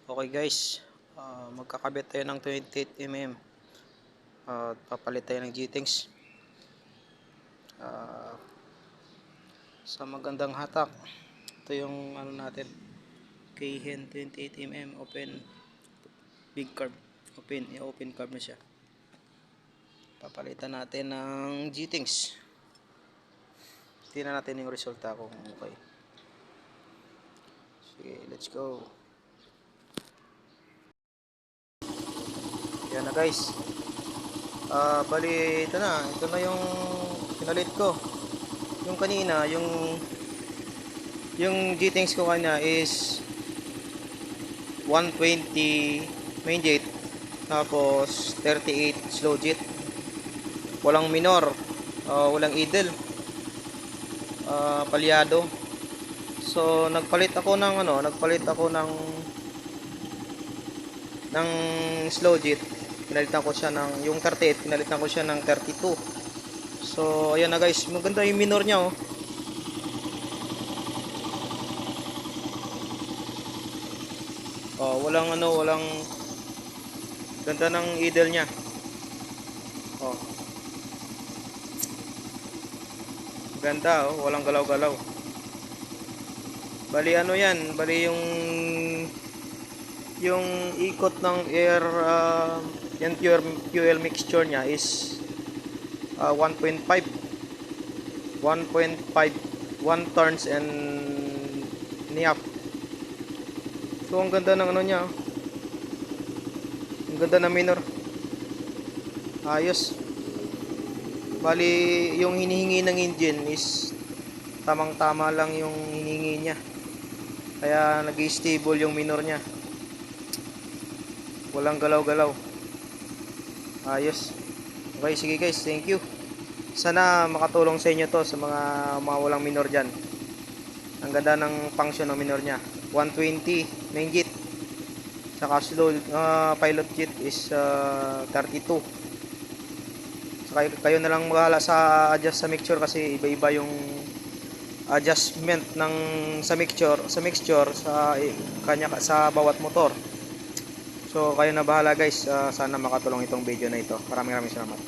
Okay guys, magkakabit tayo ng 28mm at papalit tayo ng G-Tings sa magandang hatak. Ito yung ano natin, Keihin 28mm open big carb, open carb na siya. Papalitan natin ng G-Tings. Tingnan natin yung resulta kung okay. Sige, let's go. Yan na guys. Bali ito na yung pinalit ko. Yung kanina, yung G-Tings ko kanina is 120 main jet, tapos 38 slow jet. Walang minor, walang idle, palyado. So nagpalit ako ng slow jet. Pinalitan ko siya ng yung 38, pinalitan ko siya ng 32. So ayan na guys, maganda yung minor niya oh. Walang ganda ng idle niya. Oh, ganda oh, walang galaw-galaw. Bali ano yan, bali yung ikot ng air, yung fuel mixture niya is 1.5 1 turns and niap. So ang ganda ng ano niya, ang ganda ng minor, ayos. Bali yung hinihingi ng engine is tamang tama lang yung hinihingi niya, kaya nag-stable yung minor niya, walang galaw-galaw, ayos. Okay, sige guys, thank you. Sana makatulong sa inyo to, sa mga walang minor dyan. Ang ganda ng function ng minor nya, 120 main jet, saka slow pilot jet is 32. So kayo na lang maghala sa adjust sa mixture, kasi iba-iba yung adjustment ng sa mixture sa kanya sa bawat motor. So kayo na bahala guys. Sana makatulong itong video na ito. Maraming salamat.